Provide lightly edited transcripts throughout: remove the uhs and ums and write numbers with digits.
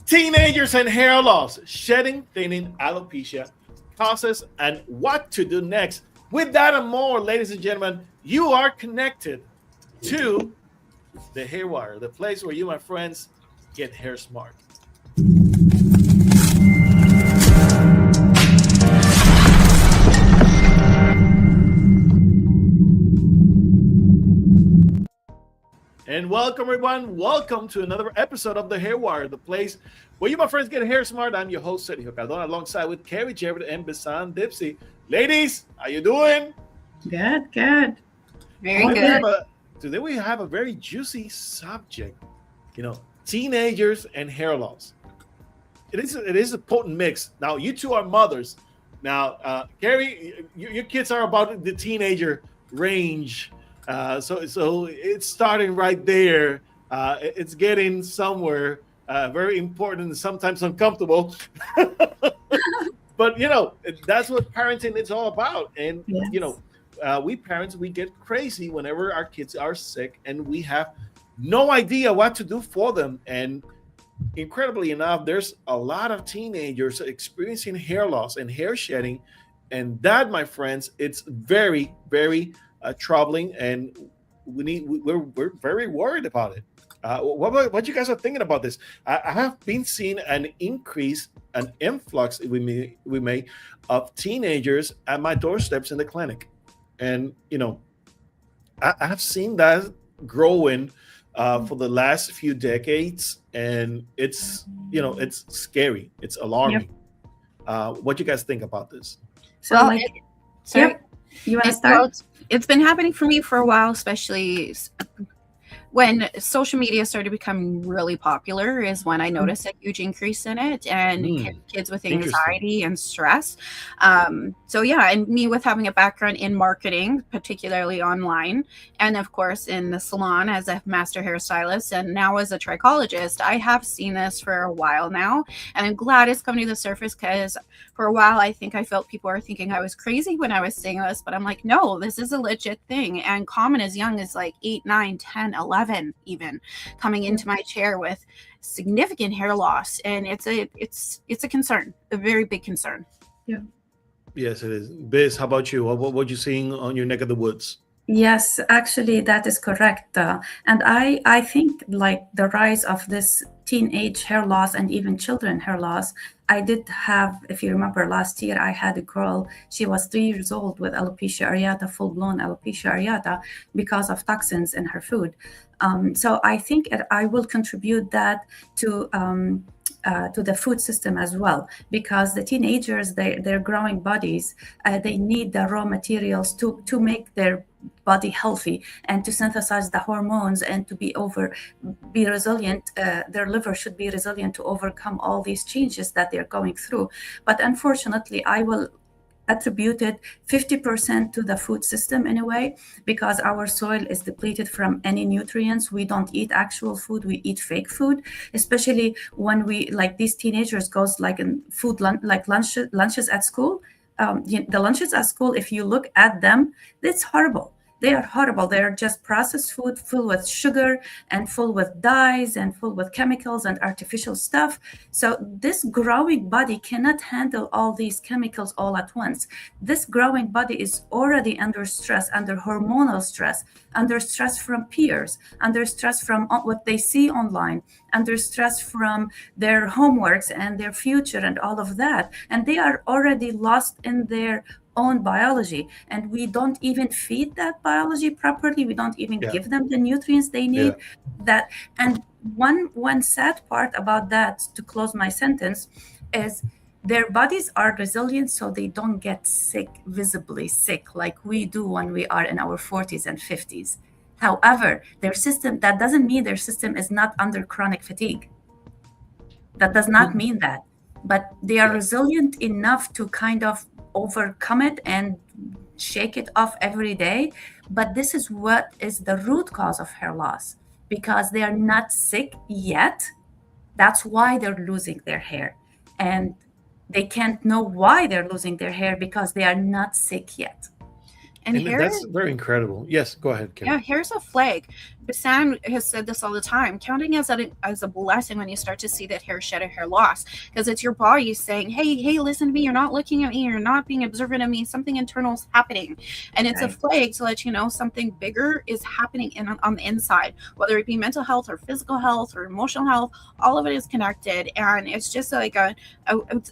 Teenagers and hair loss, shedding, thinning, alopecia, causes, and what to do next. With that and more, ladies and gentlemen, you are connected to the Hairwire, the place where you, my friends, get hair smart. And welcome, everyone. Welcome to another episode of the Hairwire, the place where you, my friends, get hair smart. I'm your host, Sergio Cardona, alongside with Carrie, Jared, and Bisan Dipsy. Ladies, how you doing? Good. Very good. good. Today we have a very juicy subject. Teenagers and hair loss. It is a potent mix. Now, you two are mothers. Now, Carrie, your kids are about the teenager range. So it's starting right there. It's getting somewhere very important and sometimes uncomfortable. But, that's what parenting is all about. And, Yes. We parents, we get crazy whenever our kids are sick and we have no idea what to do for them. And incredibly enough, there's a lot of teenagers experiencing hair loss and hair shedding. And that, my friends, it's very, very troubling, and we're very worried about it. What you guys are thinking about this? I have been seeing an increase, an influx, we may, of teenagers at my doorsteps in the clinic, and I have seen that growing for the last few decades, and it's scary, it's alarming. What do you guys think about this? So, Sorry. you want to start? It's been happening for me for a while, especially when social media started becoming really popular is when I noticed a huge increase in it, and kids with anxiety and stress. And me with having a background in marketing, particularly online, and of course in the salon as a master hairstylist, and now as a trichologist, I have seen this for a while now, and I'm glad it's coming to the surface, because for a while I think I felt people were thinking I was crazy when I was saying this, but I'm like, no, this is a legit thing, and common as young as like 8, 9, 10, 11 even coming into my chair with significant hair loss, and it's a concern, a very big concern. Yeah. Yes, it is. Biz, how about you? What you seeing on your neck of the woods? Yes, actually, that is correct. And I think like the rise of this teenage hair loss and even children hair loss. I did have, if you remember last year, I had a girl, she was 3 years old with alopecia areata, full-blown alopecia areata, because of toxins in her food. So I think I will contribute that to the food system as well, because the teenagers, their growing bodies, they need the raw materials to make their body healthy and to synthesize the hormones and to be resilient. Their liver should be resilient to overcome all these changes that they're going through. But unfortunately, I will attribute it 50% to the food system in a way, because our soil is depleted from any nutrients. We don't eat actual food, we eat fake food, especially when we, like these teenagers goes like in food, lunches at school. The lunches at school, if you look at them, it's horrible. They are horrible. They are just processed food full with sugar and full with dyes and full with chemicals and artificial stuff. So this growing body cannot handle all these chemicals all at once. This growing body is already under stress, under hormonal stress, under stress from peers, under stress from what they see online, under stress from their homeworks and their future and all of that. And they are already lost in their own biology, and we don't even feed that biology properly. We don't even give them the nutrients they need. That, and one sad part about that, to close my sentence, is their bodies are resilient, so they don't get sick, visibly sick, like we do when we are in our 40s and 50s. However, their system, that doesn't mean their system is not under chronic fatigue. That does not mean that, but they are resilient enough to kind of overcome it and shake it off every day. But this is what is the root cause of hair loss, because they are not sick yet. That's why they're losing their hair, and they can't know why they're losing their hair because they are not sick yet. And that's very incredible. Yes, go ahead, Kim. Yeah, here's a flag. Sam has said this all the time, counting as a blessing when you start to see that hair shed or hair loss, because it's your body saying, hey, listen to me, you're not looking at me, you're not being observant of me, something internal is happening. And it's a flag to let you know something bigger is happening on the inside, whether it be mental health or physical health or emotional health. All of it is connected, and it's just like a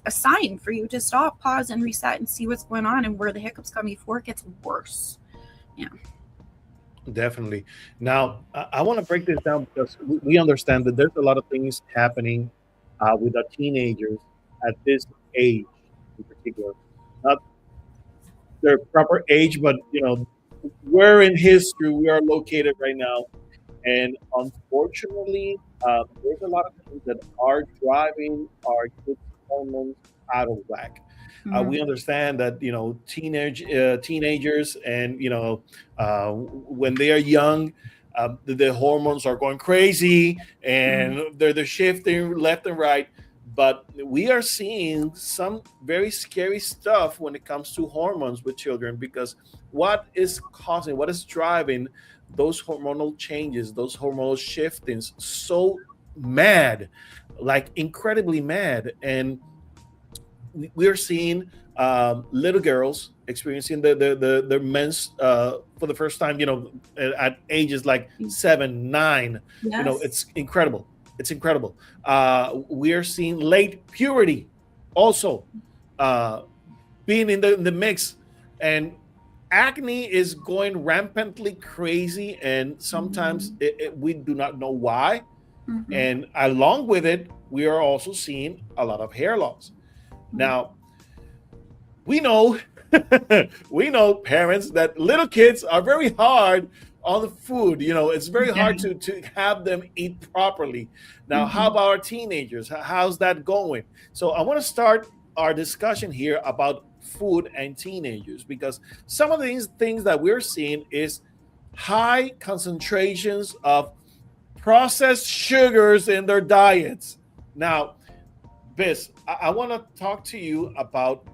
sign for you to stop, pause, and reset and see what's going on and where the hiccups come before it gets worse. Yeah. Definitely. Now, I want to break this down because we understand that there's a lot of things happening with our teenagers at this age in particular. Not their proper age, but where in history we are located right now. And unfortunately, there's a lot of things that are driving our kids' hormones out of whack. We understand that teenagers and when they are young, the hormones are going crazy and they're shifting left and right. But we are seeing some very scary stuff when it comes to hormones with children, because what is driving those hormonal changes, those hormonal shiftings so mad, like incredibly mad. And we're seeing little girls experiencing their mens for the first time, at ages like 7, 9. Yes. It's incredible. It's incredible. We are seeing late puberty also being in the mix, and acne is going rampantly crazy, and sometimes we do not know why. And along with it, we are also seeing a lot of hair loss. Now, we know parents that little kids are very hard on the food. It's very hard to have them eat properly. Now, how about our teenagers? How's that going? So I want to start our discussion here about food and teenagers, because some of these things that we're seeing is high concentrations of processed sugars in their diets. Now, Biz, I want to talk to you about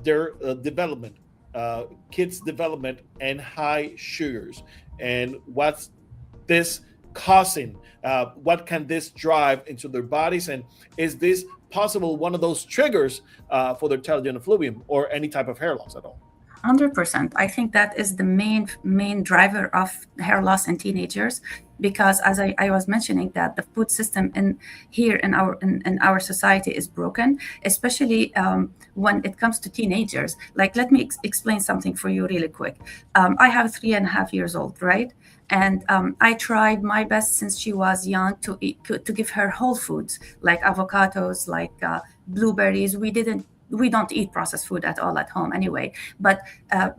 their development, kids' development, and high sugars, and what's this causing? What can this drive into their bodies, and is this possible one of those triggers for their telogen effluvium or any type of hair loss at all? 100%. I think that is the main driver of hair loss in teenagers, because as I was mentioning, that the food system in our society is broken, especially when it comes to teenagers. Like, let me explain something for you really quick. I have 3.5 years old, right? And I tried my best since she was young to give her whole foods, like avocados, like blueberries. We don't eat processed food at all at home anyway. But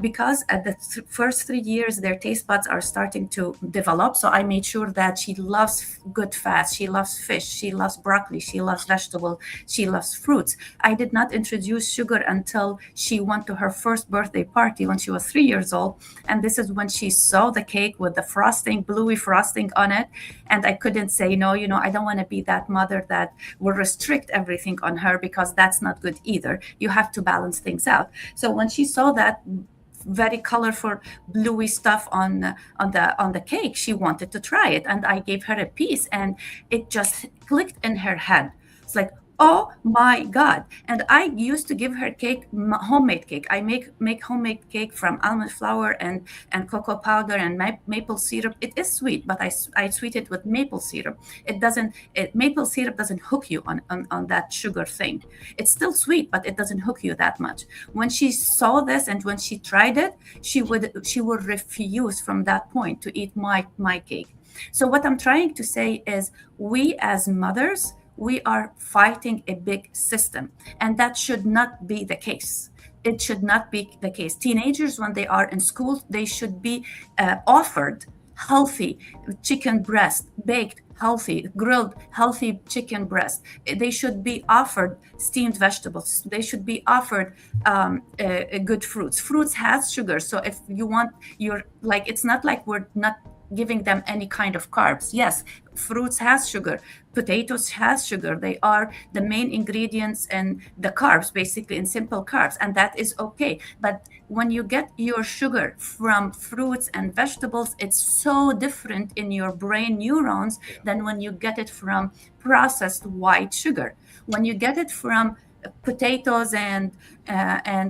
because at the first 3 years, their taste buds are starting to develop. So I made sure that she loves good fats. She loves fish. She loves broccoli. She loves vegetable. She loves fruits. I did not introduce sugar until she went to her first birthday party when she was 3 years old. And this is when she saw the cake with the frosting, bluey frosting on it. And I couldn't say no. I don't want to be that mother that will restrict everything on her, because that's not good either. You have to balance things out. So when she saw that very colorful bluey stuff on the cake, she wanted to try it, and I gave her a piece, and it just clicked in her head. It's like, oh my God. And I used to give her cake, homemade cake. I make homemade cake from almond flour and cocoa powder and maple syrup. It is sweet, but I sweet it with maple syrup. Maple syrup doesn't hook you on that sugar thing. It's still sweet, but it doesn't hook you that much. When she saw this and when she tried it, she would refuse from that point to eat my cake. So what I'm trying to say is, we as mothers, we are fighting a big system, and that should not be the case. It should not be the case. Teenagers, when they are in school, they should be offered healthy chicken breast, baked, healthy, grilled, healthy chicken breast. They should be offered steamed vegetables. They should be offered good fruits. Fruits has sugar. So if you want it's not like we're not giving them any kind of carbs. Yes, fruits has sugar, potatoes has sugar. They are the main ingredients in the carbs, basically in simple carbs, and that is okay. But when you get your sugar from fruits and vegetables, it's so different in your brain neurons than when you get it from processed white sugar. When you get it from potatoes and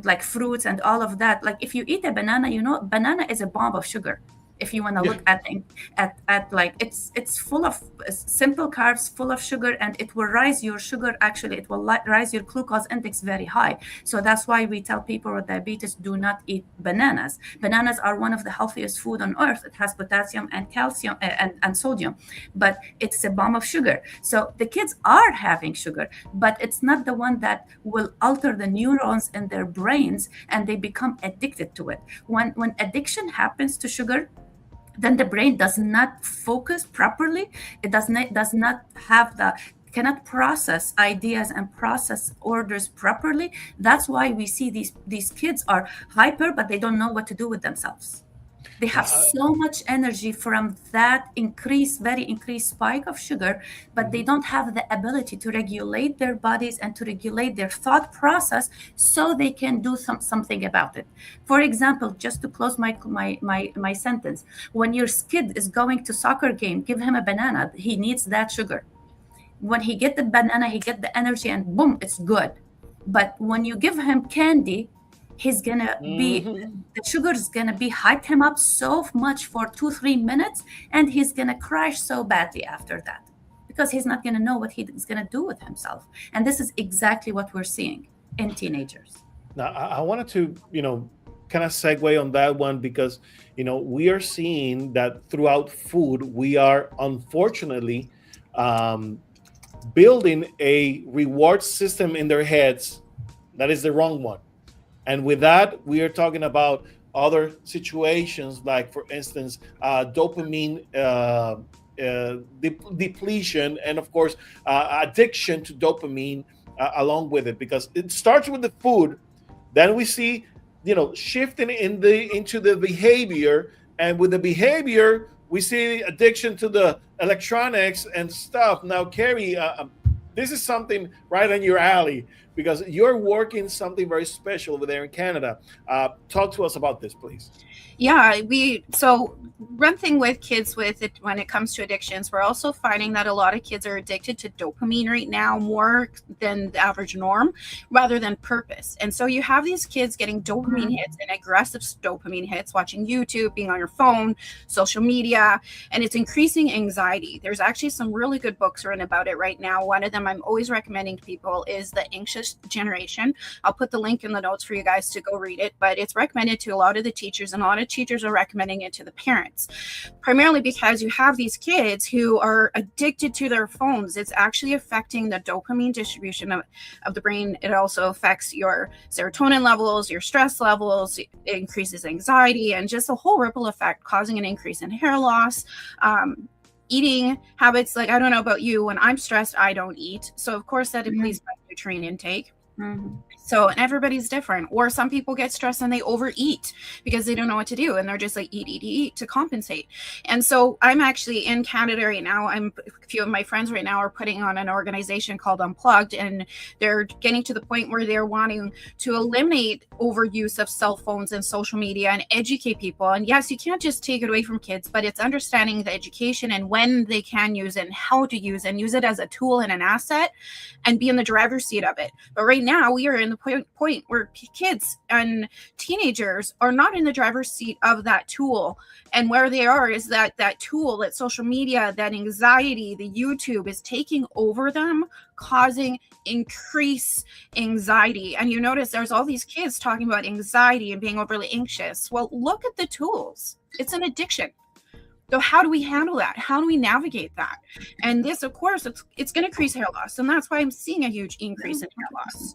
like fruits and all of that, like if you eat a banana, banana is a bomb of sugar. If you want to look at like it's full of simple carbs, full of sugar, and it will rise your sugar. Actually, it will rise your glucose index very high. So that's why we tell people with diabetes, do not eat bananas. Bananas are one of the healthiest food on earth. It has potassium and calcium and sodium, but it's a bomb of sugar. So the kids are having sugar, but it's not the one that will alter the neurons in their brains and they become addicted to it. When addiction happens to sugar, then the brain does not focus properly. It does not have cannot process ideas and process orders properly. That's why we see these kids are hyper, but they don't know what to do with themselves. They have so much energy from that very increased spike of sugar, but they don't have the ability to regulate their bodies and to regulate their thought process so they can do something about it. For example, just to close my sentence, when your kid is going to soccer game, give him a banana. He needs that sugar. When he get the banana, he get the energy and boom, it's good. But when you give him candy, he's gonna be the sugar is gonna be hyped him up so much for 2-3 minutes, and he's gonna crash so badly after that because he's not gonna know what he's gonna do with himself. And this is exactly what we're seeing in teenagers. Now, I wanted to, kind of segue on that one because, we are seeing that throughout food, we are unfortunately building a reward system in their heads that is the wrong one. And with that, we are talking about other situations, like, for instance, dopamine depletion, and of course, addiction to dopamine along with it, because it starts with the food. Then we see, shifting into the behavior, and with the behavior, we see addiction to the electronics and stuff. Now, Carrie, this is something right on your alley, because you're working something very special over there in Canada. Talk to us about this, please. Yeah, so one thing with kids with it, when it comes to addictions, we're also finding that a lot of kids are addicted to dopamine right now more than the average norm, rather than purpose. And so you have these kids getting dopamine hits and aggressive dopamine hits, watching YouTube, being on your phone, social media, and it's increasing anxiety. There's actually some really good books written about it right now. One of them I'm always recommending to people is The Anxious Generation. I'll put the link in the notes for you guys to go read it, but it's recommended to a lot of the teachers, and a lot of teachers are recommending it to the parents, primarily because you have these kids who are addicted to their phones. It's actually affecting the dopamine distribution of the brain. It also affects your serotonin levels, your stress levels. It increases anxiety, and just a whole ripple effect, causing an increase in hair loss, eating habits. Like, I don't know about you, when I'm stressed, I don't eat. So of course that depletes my nutrient intake. So, and everybody's different. Or some people get stressed and they overeat because they don't know what to do, and they're just like eat to compensate. And so I'm actually in Canada right now. A few of my friends right now are putting on an organization called Unplugged, and they're getting to the point where they're wanting to eliminate overuse of cell phones and social media and educate people. And yes, you can't just take it away from kids, but it's understanding the education and when they can use it and how to use it, and use it as a tool and an asset, and be in the driver's seat of it. But right now we are in the point where kids and teenagers are not in the driver's seat of that tool, and where they are is that tool, that social media, that anxiety, the YouTube is taking over them, causing increased anxiety. And you notice there's all these kids talking about anxiety and being overly anxious. Well, look at the tools. It's an addiction. So how do we handle that? How do we navigate that? And this, of course, it's going to increase hair loss. And that's why I'm seeing a huge increase in hair loss.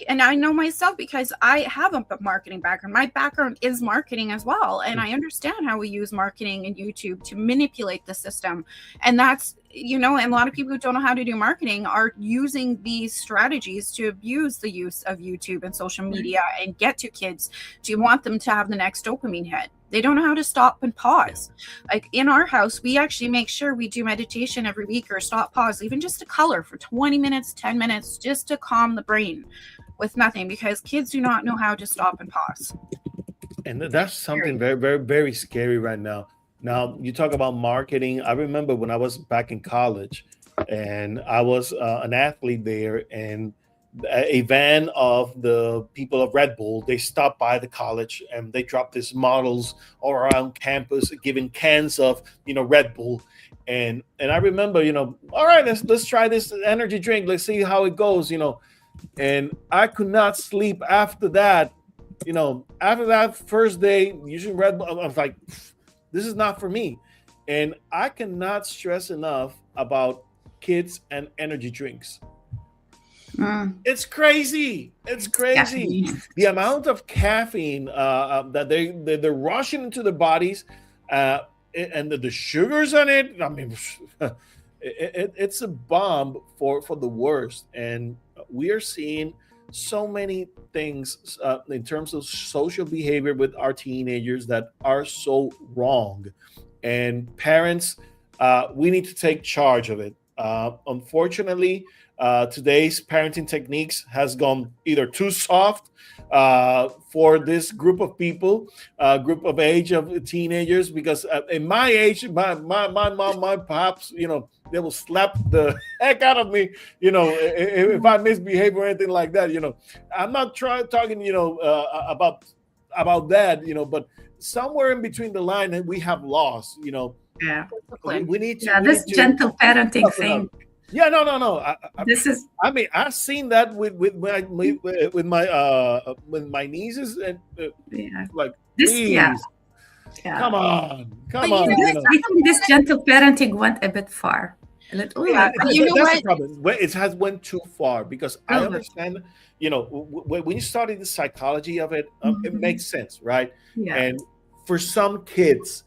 And I know myself because I have a marketing background. My background is marketing as well. And I understand how we use marketing and YouTube to manipulate the system. And that's, and a lot of people who don't know how to do marketing are using these strategies to abuse the use of YouTube and social media and get to kids. Do you want them to have the next dopamine hit? They don't know how to stop and pause. Like in our house, we actually make sure we do meditation every week, or stop, pause, even just a color for 20 minutes, 10 minutes, just to calm the brain with nothing, because kids do not know how to stop and pause. And that's something very, very, very scary right now. Now, you talk about marketing. I remember when I was back in college and I was an athlete there, and a van of the people of Red Bull, they stopped by the college and they dropped these models all around campus giving cans of, Red Bull. And I remember, all right, let's try this energy drink. Let's see how it goes, and I could not sleep after that. After that first day using Red Bull, I was like, this is not for me. And I cannot stress enough about kids and energy drinks. It's crazy. It's crazy. Caffeine. The amount of caffeine that they're rushing into the bodies, and the sugars on it. I mean, it's a bomb for the worst. And we are seeing so many things in terms of social behavior with our teenagers that are so wrong. And parents, we need to take charge of it. Unfortunately, today's parenting techniques has gone either too soft for this group of people, group of age of teenagers, because in my age, my mom, my pops, they will slap the heck out of me, if I misbehave or anything like that. I'm not talking, about that, but somewhere in between the line we have lost, Yeah. we need to. Yeah, this gentle parenting thing. Yeah, no. This is. I mean, I've seen that with my nieces, and Yeah. like, This. please, Yeah. come on. But you know, I think this gentle parenting went a bit far. A little. Yeah, but you know That's what? the problem. It has went too far, because I Oh. understand. When you study the psychology of it, it makes sense, right? Yeah. And for some kids,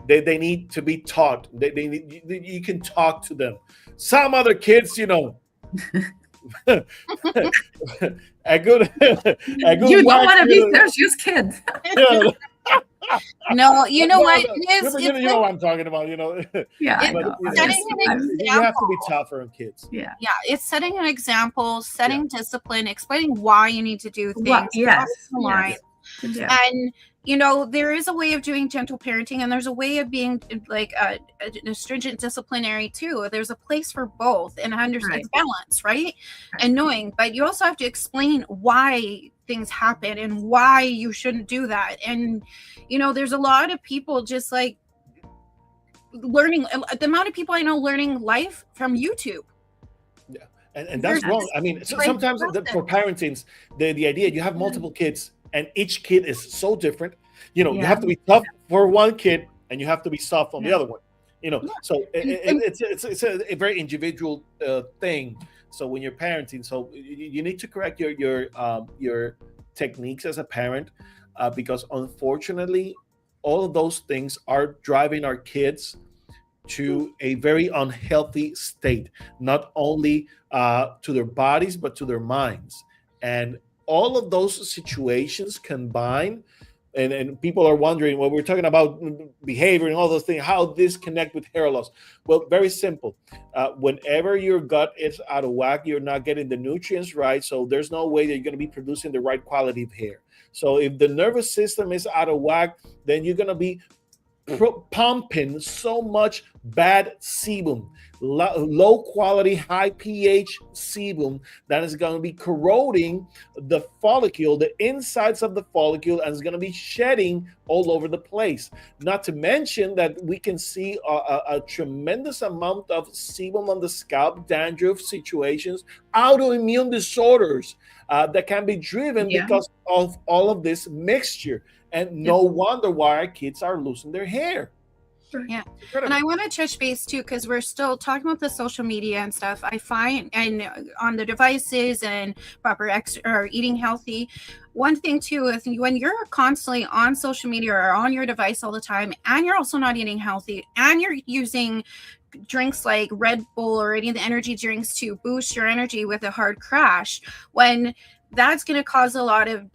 they need to be taught. They need, you can talk to them. Some other kids, a good You don't want to be Sergio's kid. No, you know what? You know what I'm talking about, Yeah, I But, know. setting an you have to be tougher on kids. Yeah. Yeah, it's setting an example, setting discipline, explaining why you need to do things. Well, yes. crossing the line. Yeah. And there is a way of doing gentle parenting, and there's a way of being like a stringent disciplinary too. There's a place for both, and understand balance, right? And knowing, but you also have to explain why things happen and why you shouldn't do that. And there's a lot of people just like learning. The amount of people I know learning life from YouTube. Yeah, and that's wrong. I mean, sometimes for parenting, the idea you have multiple kids, and each kid is so different. You have to be tough for one kid, and you have to be soft on the other one. So it's a very individual thing. So when you're parenting, so you need to correct your techniques as a parent, because unfortunately, all of those things are driving our kids to a very unhealthy state, not only to their bodies but to their minds. And all of those situations combined, and people are wondering, well, we're talking about behavior and all those things, how this connect with hair loss. Well, very simple. Whenever your gut is out of whack, you're not getting the nutrients right, so there's no way that you're going to be producing the right quality of hair. So if the nervous system is out of whack, then you're going to be pumping so much bad sebum, low quality, high pH sebum, that is going to be corroding the follicle, the insides of the follicle, and is going to be shedding all over the place. Not to mention that we can see a tremendous amount of sebum on the scalp, dandruff situations, autoimmune disorders that can be driven because of all of this mixture. And no wonder why our kids are losing their hair. Yeah. And I want to touch base too, because we're still talking about the social media and stuff. I find, and on the devices and proper or eating healthy. One thing too, is when you're constantly on social media or on your device all the time, and you're also not eating healthy, and you're using drinks like Red Bull or any of the energy drinks to boost your energy with a hard crash, when that's going to cause a lot of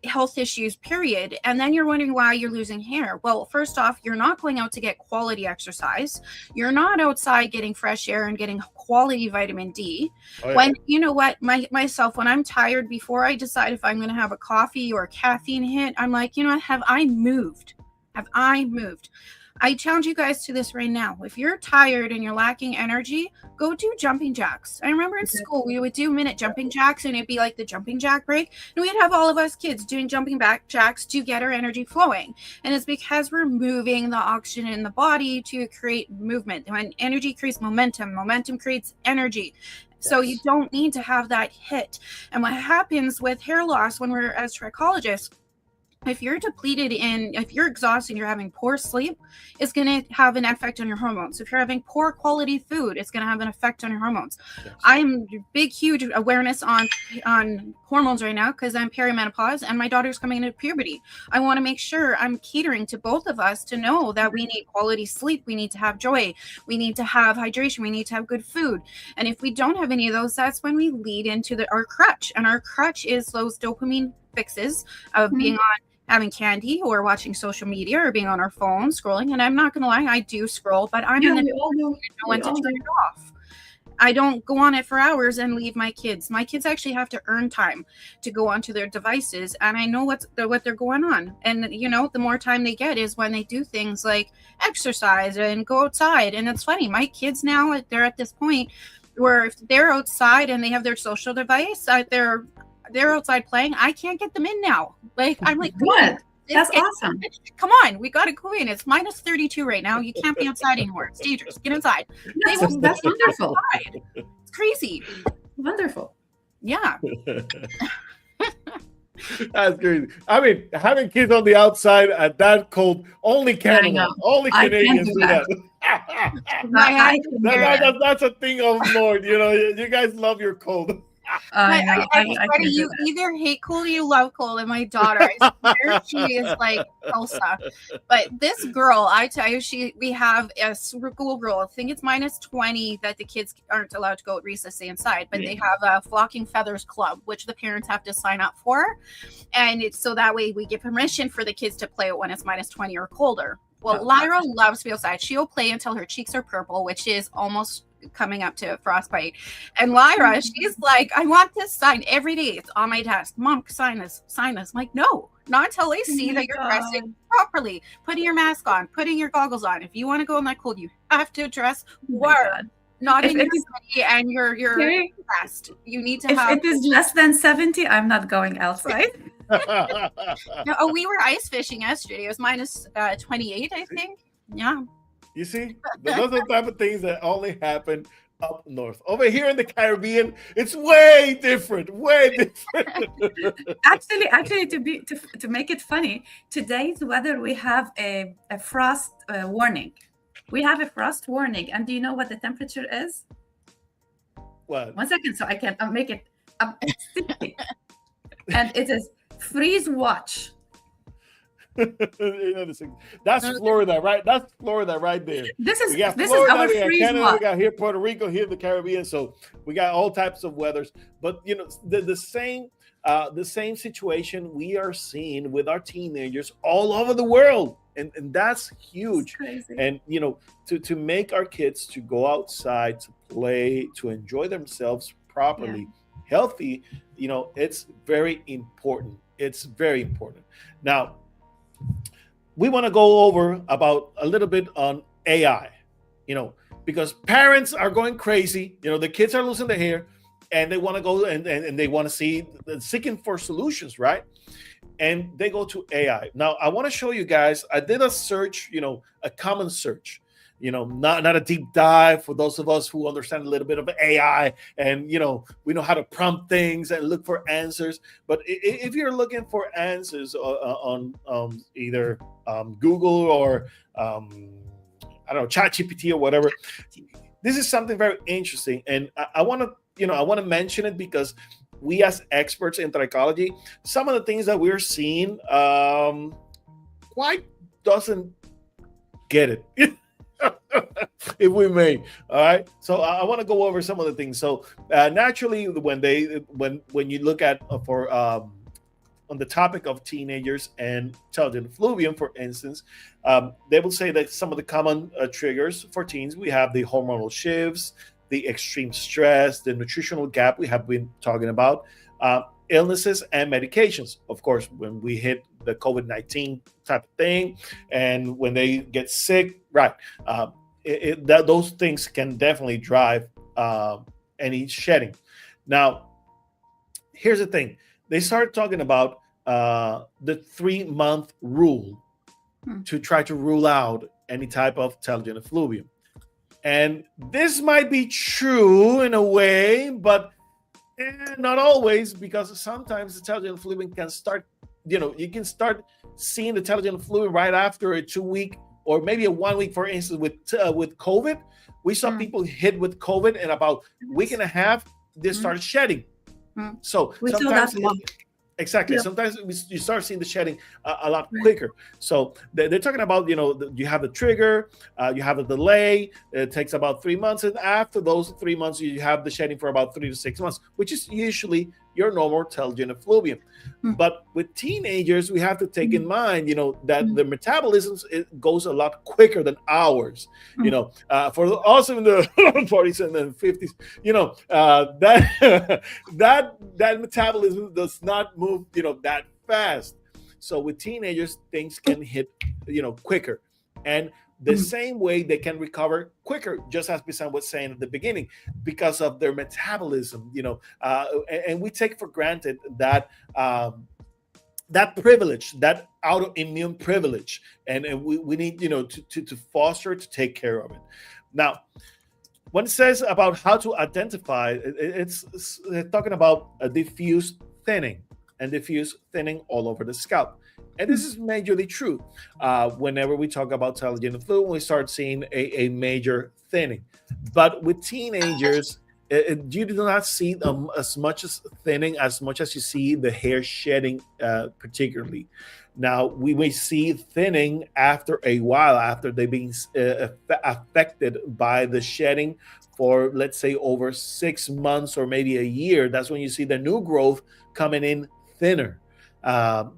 health issues, period. And then you're wondering why you're losing hair. Well, first off, you're not going out to get quality exercise. You're not outside getting fresh air and getting quality vitamin D. When, you know what, myself, when I'm tired, before I decide if I'm going to have a coffee or a caffeine hit, I'm like, you know what, have I moved? Have I moved? I challenge you guys to this right now. If you're tired and you're lacking energy, go do jumping jacks. I remember in school, we would do minute jumping jacks, and it'd be like the jumping jack break. And we'd have all of us kids doing jumping back jacks to get our energy flowing. And it's because we're moving the oxygen in the body to create movement. When energy creates momentum, momentum creates energy. So you don't need to have that hit. And what happens with hair loss when we're as trichologists, if you're depleted if you're exhausted, you're having poor sleep, it's going to have an effect on your hormones. If you're having poor quality food, it's going to have an effect on your hormones. Yes. I'm big, huge awareness on hormones right now because I'm perimenopause and my daughter's coming into puberty. I want to make sure I'm catering to both of us to know that we need quality sleep. We need to have joy. We need to have hydration. We need to have good food. And if we don't have any of those, that's when we lead into our crutch. And our crutch is those dopamine fixes of being on having candy or watching social media or being on our phone scrolling. And I'm not going to lie, I do scroll, but I'm in the know when to turn it off. I don't go on it for hours and leave my kids. My kids actually have to earn time to go onto their devices, and I know what they're going on. And you know, the more time they get is when they do things like exercise and go outside. And it's funny, my kids now, they're at this point where if they're outside and they have their social device, they're outside playing, I can't get them in now. Like, I'm like, what? That's awesome. Come on, we got to go in. It's minus 32 right now. You can't be outside anymore. It's dangerous. Get inside. That's wonderful. Outside. It's crazy. Wonderful. Yeah. That's crazy. I mean, having kids on the outside at that cold, only Canada, only Canadians do that. That's a thing of Lord. You know, you guys love your cold. You either hate cold or you love cold. And my daughter, I swear she is like Elsa. But this girl, I tell you, we have a school rule. I think it's minus 20 that the kids aren't allowed to go at recess inside. But they have a Flocking Feathers Club, which the parents have to sign up for. And it's so that way we give permission for the kids to play it when it's minus 20 or colder. Well, Lyra loves to be outside. She'll play until her cheeks are purple, which is almost coming up to frostbite. And Lyra, she's like, I want this sign every day. It's on my desk. Mom, sign this. I'm like, no, not until they see that you're dressing properly, putting your mask on, putting your goggles on. If you want to go in that cold, you have to dress warm. Not in your city and your vest. You need to have. If it is less than 70, I'm not going outside. No, we were ice fishing yesterday. It was minus 28, I think. Yeah. You see, those are the type of things that only happen up north. Over here in the Caribbean, it's way different. Actually, to make it funny, today's weather we have a frost warning. We have a frost warning, and do you know what the temperature is? What? 1 second, so I can make it 60. And it is freeze watch. That's Florida, right? That's Florida right there. This is our freeze Canada, watch. We got here Puerto Rico, here the Caribbean. So we got all types of weathers. But you know, the same situation we are seeing with our teenagers all over the world. And that's huge. And you know, to make our kids to go outside, to play, to enjoy themselves properly, healthy, you know, it's very important. It's very important. Now, we want to go over about a little bit on AI, you know, because parents are going crazy. You know, the kids are losing their hair and they want to go and they want to see, seeking for solutions, right? And they go to AI. Now, I want to show you guys, I did a search, you know, a common search, you know, not a deep dive for those of us who understand a little bit of AI and, you know, we know how to prompt things and look for answers. But if you're looking for answers on either Google or, I don't know, ChatGPT or whatever, this is something very interesting. And I want to mention it because we as experts in trichology, some of the things that we're seeing quite doesn't get it. If we may. All right. So I want to go over some of the things. So naturally, when you look at for on the topic of teenagers and Telogen Effluvium, for instance, they will say that some of the common triggers for teens, we have the hormonal shifts, the extreme stress, the nutritional gap we have been talking about, illnesses and medications. Of course, when we hit the COVID-19 type of thing, and when they get sick, right, those things can definitely drive any shedding. Now, here's the thing. They started talking about the 3-month rule to try to rule out any type of Telogen Effluvium. And this might be true in a way, but not always, because sometimes the Telogen Effluvium can start, you can start seeing the Telogen Effluvium right after a 2-week or maybe a 1 week, for instance, with COVID. We saw people hit with COVID, and about a week and a half, they started shedding. So we sometimes exactly. Yeah. Sometimes you start seeing the shedding a lot quicker. So they're talking about, you have the trigger, you have a delay. It takes about 3 months, and after those 3 months, you have the shedding for about 3 to 6 months, which is usually your normal Telogen Effluvium. But with teenagers, we have to take in mind, that the metabolism goes a lot quicker than ours. For us in the 40s and the 50s, that metabolism does not move, that fast. So with teenagers, things can hit, quicker. And the same way they can recover quicker, just as Bisan was saying at the beginning, because of their metabolism, and we take for granted that that privilege, that autoimmune privilege, and we need, to foster, to take care of it. Now, when it says about how to identify, it's talking about a diffuse thinning and diffuse thinning all over the scalp. And this is majorly true. Whenever we talk about Telogen Effluvium, we start seeing a major thinning. But with teenagers, you do not see as much as thinning as much as you see the hair shedding, particularly. Now, we may see thinning after a while, after they've been affected by the shedding for, let's say, over 6 months or maybe a year. That's when you see the new growth coming in thinner.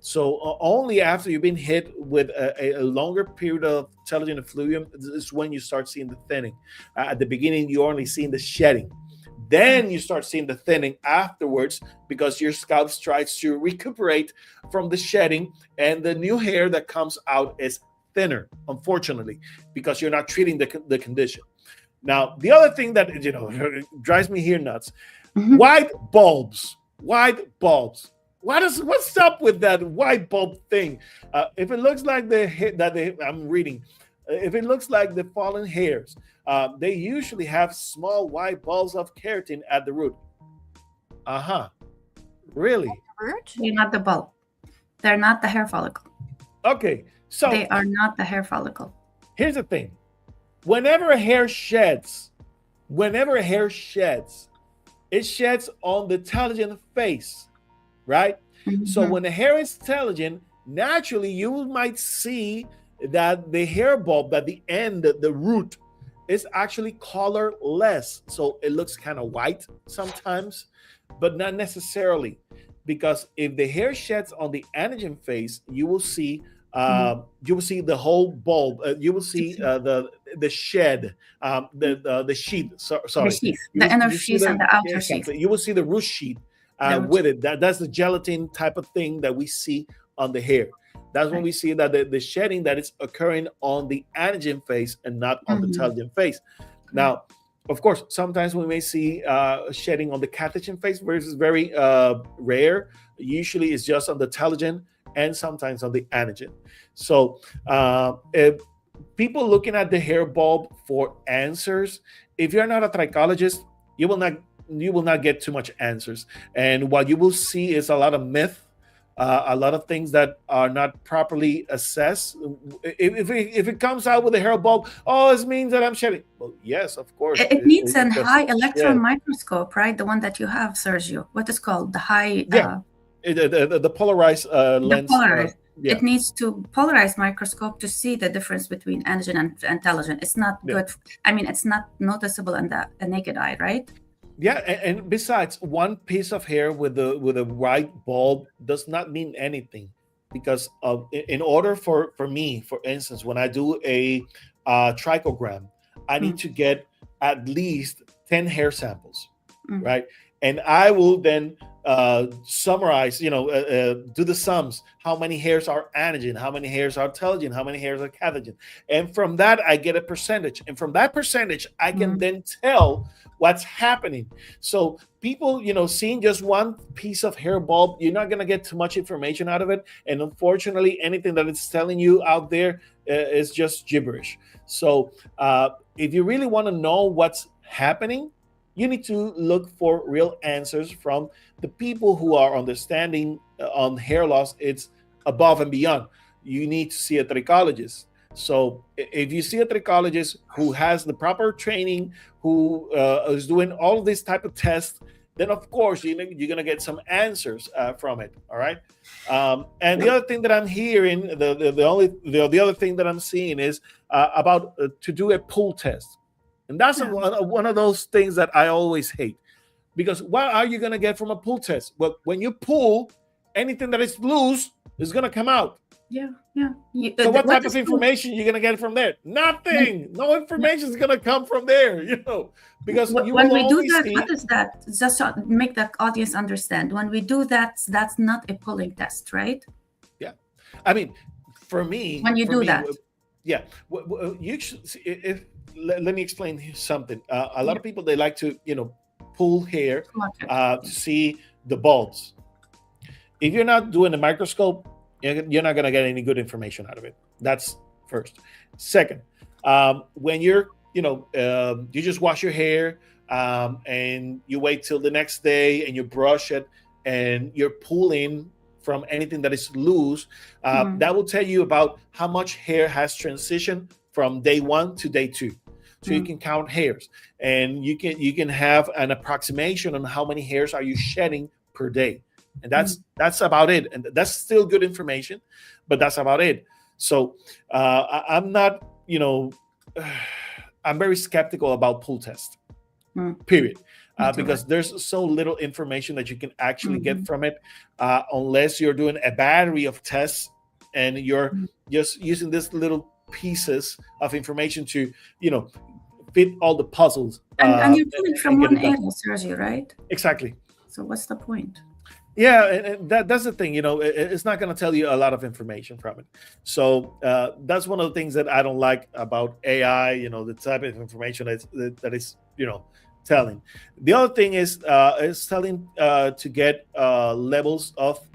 So only after you've been hit with a longer period of Telogen Effluvium is when you start seeing the thinning. At the beginning, you're only seeing the shedding. Then you start seeing the thinning afterwards, because your scalp tries to recuperate from the shedding, and the new hair that comes out is thinner, unfortunately, because you're not treating the condition. Now, the other thing that drives me here nuts, white bulbs. What's up with that white bulb thing? If it looks like I'm reading, if it looks like the fallen hairs, they usually have small white balls of keratin at the root. Really? They're not the bulb. They're not the hair follicle. Okay, so they are not the hair follicle. Here's the thing: whenever a hair sheds, it sheds on the telogen face. Right? So when the hair is telogen, naturally you might see that the hair bulb at the end, the root, is actually colorless. So it looks kind of white sometimes, but not necessarily, because if the hair sheds on the anagen face, you will see the whole bulb. You will see the shed, the sheath. Sorry, the sheath, the inner sheath and the outer sheath. You will see the root sheath. With it, that's the gelatin type of thing that we see on the hair. That's when we see that the shedding that is occurring on the anagen face and not on the telogen face. Now, of course, sometimes we may see shedding on the catagen face, versus very rare. Usually, it's just on the telogen and sometimes on the anagen. So, if people looking at the hair bulb for answers, if you're not a trichologist, you will not get too much answers. And what you will see is a lot of myth, a lot of things that are not properly assessed. If it comes out with a hair bulb, this means that I'm shedding. Well, yes, of course. It needs a high electron microscope, right? The one that you have, Sergio. What is called the high? The polarized lens. Polarized. It needs to polarize microscope to see the difference between anagen and telogen. It's not good. I mean, it's not noticeable in the naked eye, right? Yeah, and besides, one piece of hair with a white bulb does not mean anything, because in order for me, for instance, when I do a trichogram, I need to get at least 10 hair samples, right? And I will then summarize, do the sums. How many hairs are anagen? How many hairs are telogen? How many hairs are cathogen? And from that, I get a percentage. And from that percentage, I can then tell what's happening. So people, seeing just one piece of hair bulb, you're not going to get too much information out of it. And unfortunately, anything that it's telling you out there is just gibberish. So if you really want to know what's happening, you need to look for real answers from the people who are understanding on hair loss. It's above and beyond. You need to see a trichologist. So if you see a trichologist who has the proper training, who is doing all of these type of tests, then of course you're going to get some answers from it. All right. And the other thing that I'm hearing, the other thing that I'm seeing is about to do a pull test. And that's one of those things that I always hate, because what are you going to get from a pull test? Well, when you pull, anything that is loose is going to come out. Yeah. So what type of information you're going to get from there? Nothing. No information is going to come from there, because when we do that, what is that? Just to make the audience understand. When we do that, that's not a pulling test, right? Yeah. I mean, for me, when you do that. Yeah. You should, let me explain something. A lot of people, they like to, pull hair to see the bulbs. If you're not doing a microscope, you're not going to get any good information out of it. That's first. Second, when you're, you just wash your hair and you wait till the next day and you brush it and you're pulling from anything that is loose, that will tell you about how much hair has transitioned from day 1 to day 2. So you can count hairs, and you can have an approximation on how many hairs are you shedding per day. And that's about it. And that's still good information, but that's about it. So I'm not, I'm very skeptical about pull test, period. Because there's so little information that you can actually get from it, unless you're doing a battery of tests and you're just using this little pieces of information to, fit all the puzzles. And you're doing it from one area, Sergio, right? Exactly. So what's the point? Yeah, and that's the thing, it's not going to tell you a lot of information from it. So that's one of the things that I don't like about AI, the type of information that is, telling. The other thing is telling to get levels of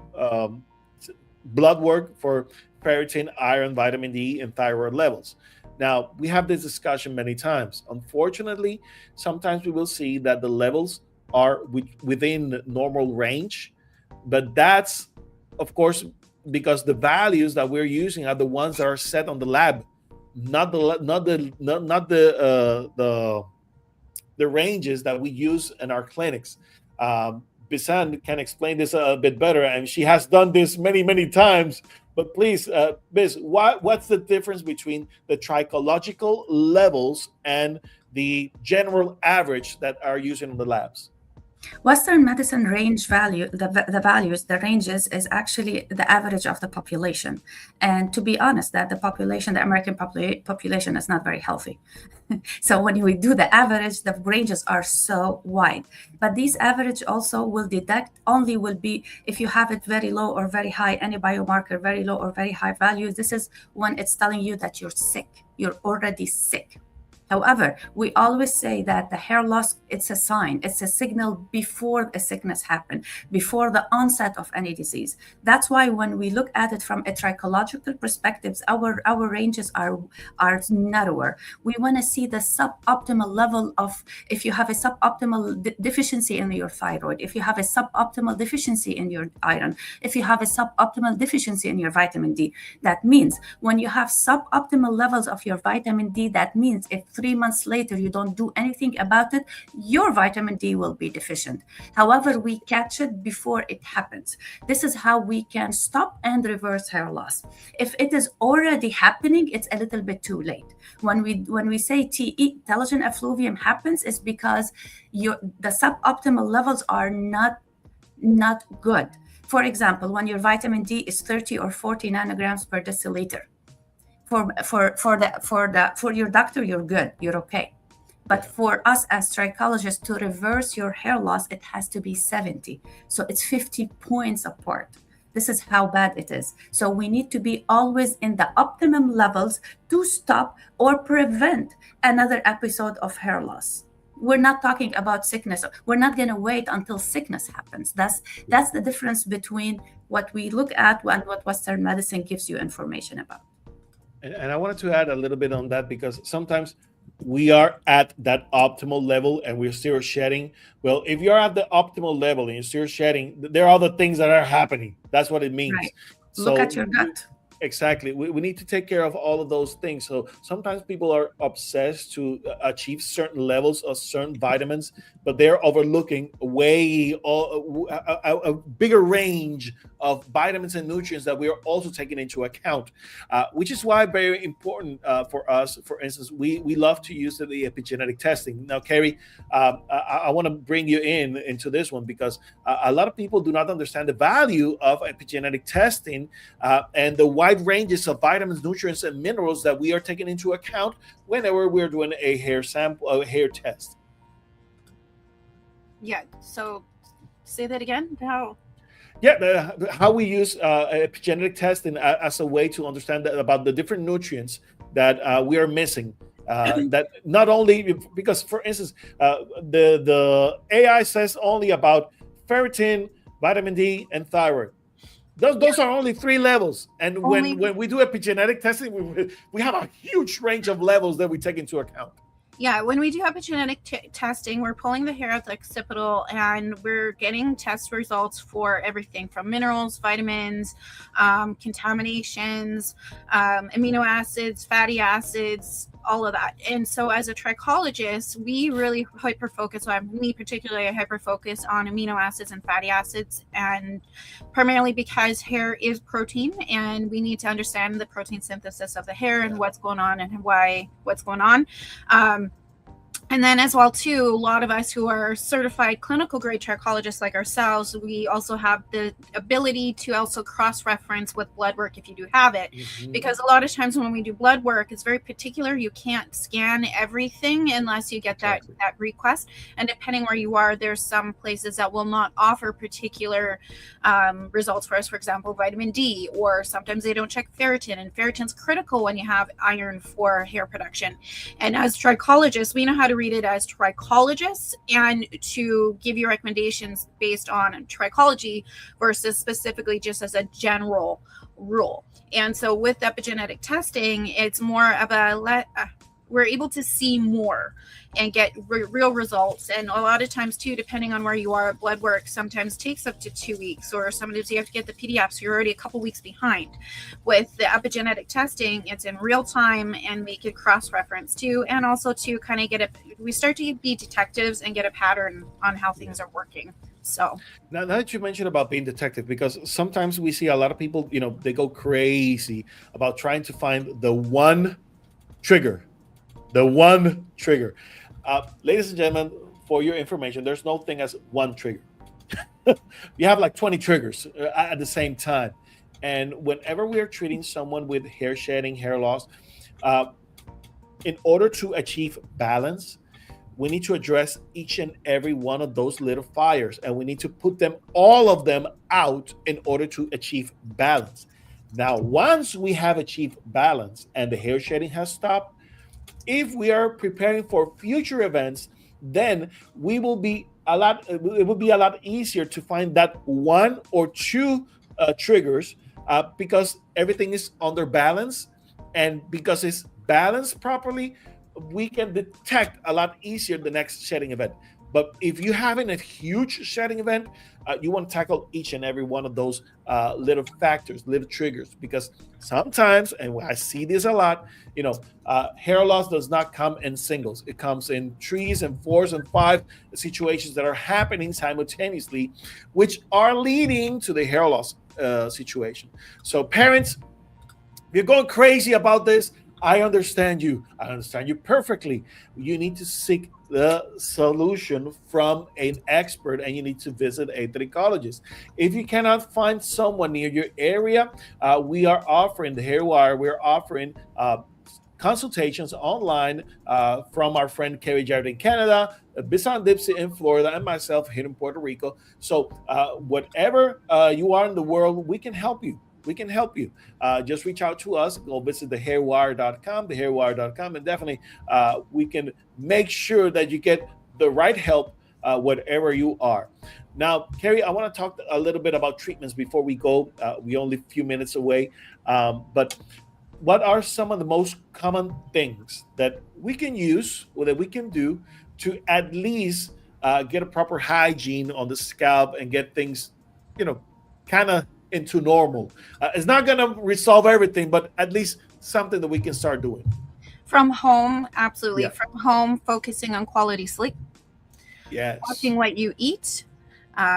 blood work for ferritin, iron, vitamin D, and thyroid levels. Now, we have this discussion many times. Unfortunately, sometimes we will see that the levels are within normal range, but that's, of course, because the values that we're using are the ones that are set on the lab, not the ranges that we use in our clinics. Bisan can explain this a bit better, and she has done this many times. But please, Biz, what's the difference between the trichological levels and the general average that are using in the labs? Western medicine range value, the ranges is actually the average of the population. And to be honest, that the American population is not very healthy. So when we do the average, the ranges are so wide. But these average also will be if you have it very low or very high, any biomarker very low or very high value. This is when it's telling you that you're sick. You're already sick. However, we always say that the hair loss, it's a sign, it's a signal before a sickness happened, before the onset of any disease. That's why when we look at it from a trichological perspective, our ranges are narrower. We want to see the suboptimal level of, if you have a suboptimal deficiency in your thyroid, if you have a suboptimal deficiency in your iron, if you have a suboptimal deficiency in your vitamin D. That means when you have suboptimal levels of your vitamin D, that means if 3 months later you don't do anything about it, your vitamin D will be deficient. However, we catch it before it happens. This is how we can stop and reverse hair loss. If it is already happening, it's a little bit too late. When we say telogen effluvium happens, is because the suboptimal levels are not good. For example, when your vitamin D is 30 or 40 nanograms per deciliter, for your doctor, you're good, you're okay. But for us as trichologists, to reverse your hair loss, it has to be 70. So it's 50 points apart. This is how bad it is. So we need to be always in the optimum levels to stop or prevent another episode of hair loss. We're not talking about sickness. We're not going to wait until sickness happens. That's the difference between what we look at and what Western medicine gives you information about. And I wanted to add a little bit on that, because sometimes we are at that optimal level and we're still shedding. Well, if you're at the optimal level and you're still shedding, there are other things that are happening. That's what it means. Right. Look at your gut. Exactly. We need to take care of all of those things. So sometimes people are obsessed to achieve certain levels of certain vitamins, but they're overlooking a bigger range of vitamins and nutrients that we are also taking into account, which is why very important for us. For instance, we love to use the epigenetic testing. Now, Carrie, I want to bring you into this one, because a lot of people do not understand the value of epigenetic testing and the wide ranges of vitamins, nutrients, and minerals that we are taking into account whenever we're doing a hair sample, a hair test. Yeah. So say that again. How we use epigenetic testing as a way to understand about the different nutrients that we are missing. That not only because, for instance, the AI says only about ferritin, vitamin D, and thyroid. Those are only 3 levels. And when we do epigenetic testing, we have a huge range of levels that we take into account. Yeah, when we do epigenetic testing, we're pulling the hair out the occipital and we're getting test results for everything from minerals, vitamins, contaminations, amino acids, fatty acids, all of that. And so as a trichologist, we really hyper-focus, me particularly, I hyper-focus on amino acids and fatty acids, and primarily because hair is protein and we need to understand the protein synthesis of the hair and what's going on and what's going on. And then as well, too, a lot of us who are certified clinical grade trichologists like ourselves, we also have the ability to also cross-reference with blood work if you do have it. Mm-hmm. Because a lot of times when we do blood work, it's very particular. You can't scan everything unless you get that request. And depending where you are, there's some places that will not offer particular results for us. For example, vitamin D, or sometimes they don't check ferritin. And ferritin's critical when you have iron for hair production. And as trichologists, we know how to read it as trichologists and to give you recommendations based on trichology versus specifically just as a general rule. And so with epigenetic testing, it's more of we're able to see more and get real results. And a lot of times too, depending on where you are, blood work sometimes takes up to 2 weeks, or sometimes you have to get the PDF, so you're already a couple weeks behind. With the epigenetic testing, it's in real time and we can cross-reference too, and also to kind of we start to be detectives and get a pattern on how things are working. So now that you mentioned about being detective, because sometimes we see a lot of people, they go crazy about trying to find the one trigger. Ladies and gentlemen, for your information, there's no thing as one trigger. You have like 20 triggers at the same time. And whenever we are treating someone with hair shedding, hair loss, in order to achieve balance, we need to address each and every one of those little fires, and we need to put all of them out in order to achieve balance. Now, once we have achieved balance and the hair shedding has stopped, if we are preparing for future events, then it will be a lot easier to find that 1 or 2 triggers because everything is under balance, and because it's balanced properly, we can detect a lot easier the next shedding event. But if you're having a huge shedding event, you want to tackle each and every one of those little factors, little triggers, because sometimes, and I see this a lot, hair loss does not come in singles. It comes in threes and fours and five situations that are happening simultaneously, which are leading to the hair loss situation. So parents, if you're going crazy about this, I understand you. I understand you perfectly. You need to seek the solution from an expert, and you need to visit a trichonologist. If you cannot find someone near your area, we are offering the Hair Wire. We're offering consultations online from our friend Kerry Jarrett in Canada, Bisan Dipsy in Florida, and myself here in Puerto Rico. So whatever you are in the world, we can help you. We can help you. Just reach out to us. Go visit thehairwire.com, and definitely we can make sure that you get the right help whatever you are. Now, Kerry, I want to talk a little bit about treatments before we go. We're only a few minutes away, but what are some of the most common things that we can use or that we can do to at least get a proper hygiene on the scalp and get things, kind of into normal? It's not going to resolve everything, but at least something that we can start doing. From home, absolutely. Yeah. From home, focusing on quality sleep. Yes. Watching what you eat.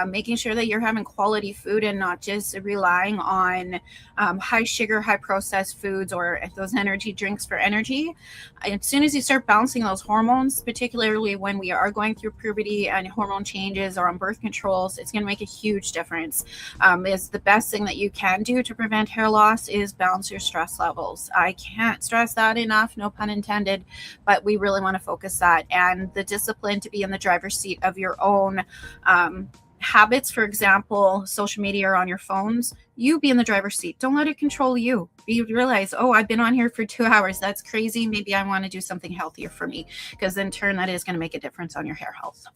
Making sure that you're having quality food and not just relying on high sugar, high processed foods or those energy drinks for energy. As soon as you start balancing those hormones, particularly when we are going through puberty and hormone changes or on birth controls, it's going to make a huge difference. It's the best thing that you can do to prevent hair loss is balance your stress levels. I can't stress that enough, no pun intended, but we really want to focus that, and the discipline to be in the driver's seat of your own habits. For example, social media or on your phones, you be in the driver's seat. Don't let it control you. You realize, oh, I've been on here for 2 hours. That's crazy. Maybe I want to do something healthier for me, because in turn, that is going to make a difference on your hair health.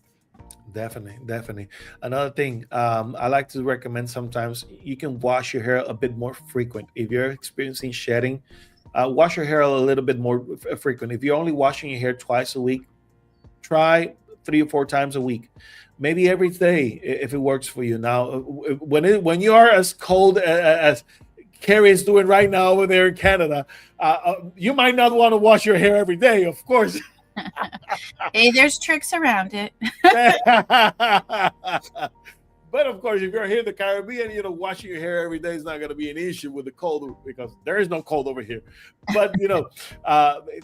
Definitely. Another thing, I like to recommend sometimes you can wash your hair a bit more frequent. If you're experiencing shedding, wash your hair a little bit more frequent. If you're only washing your hair twice a week, try 3 or 4 times a week. Maybe every day if it works for you. Now, when you are as cold as Kerry is doing right now over there in Canada, you might not want to wash your hair every day, of course. Hey, there's tricks around it. But of course, if you're here in the Caribbean, washing your hair every day is not going to be an issue with the cold, because there is no cold over here. But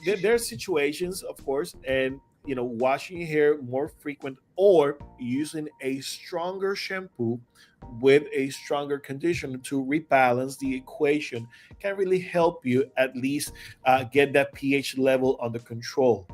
there's situations, of course, and washing your hair more frequent or using a stronger shampoo with a stronger conditioner to rebalance the equation can really help you at least get that pH level under control.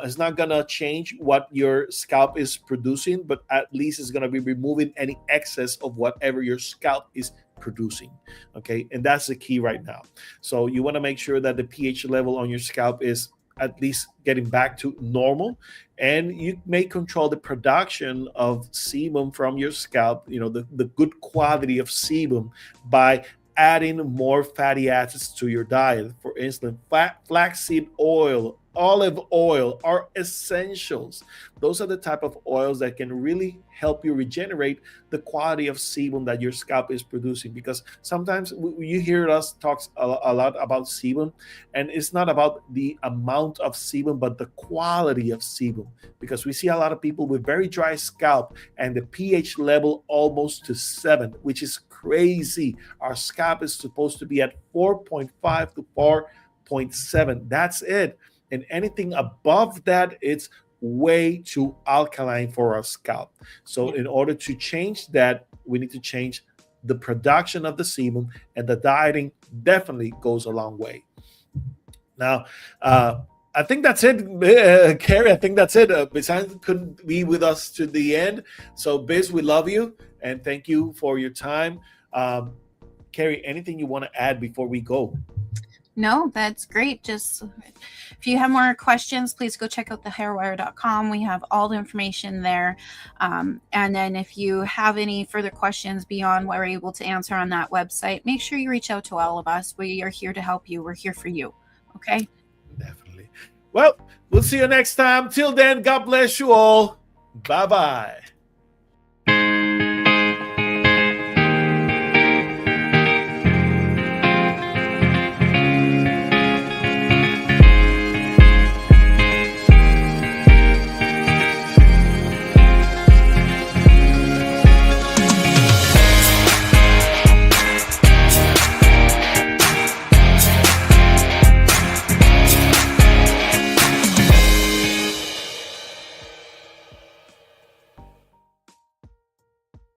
It's not going to change what your scalp is producing, but at least it's going to be removing any excess of whatever your scalp is producing. Okay. And that's the key right now. So you want to make sure that the pH level on your scalp is at least getting back to normal, and you may control the production of sebum from your scalp, the good quality of sebum, by adding more fatty acids to your diet. For instance, flaxseed oil, olive oil are essentials. Those are the type of oils that can really help you regenerate the quality of sebum that your scalp is producing. Because sometimes you hear us talk a lot about sebum, and it's not about the amount of sebum, but the quality of sebum. Because we see a lot of people with very dry scalp and the pH level almost to 7, which is crazy. Our scalp is supposed to be at 4.5 to 4.7. That's it. And anything above that, it's way too alkaline for our scalp. So in order to change that, we need to change the production of the sebum, and the dieting definitely goes a long way. Now, I think that's it, Kerry. I think that's it. Bisan couldn't be with us to the end. So, Biz, we love you, and thank you for your time. Kerry, anything you want to add before we go? No, that's great. Just if you have more questions, please go check out thehairwire.com. We have all the information there. And then if you have any further questions beyond what we're able to answer on that website, make sure you reach out to all of us. We are here to help you. We're here for you. Okay? Definitely. Well, we'll see you next time. Till then, God bless you all. Bye-bye.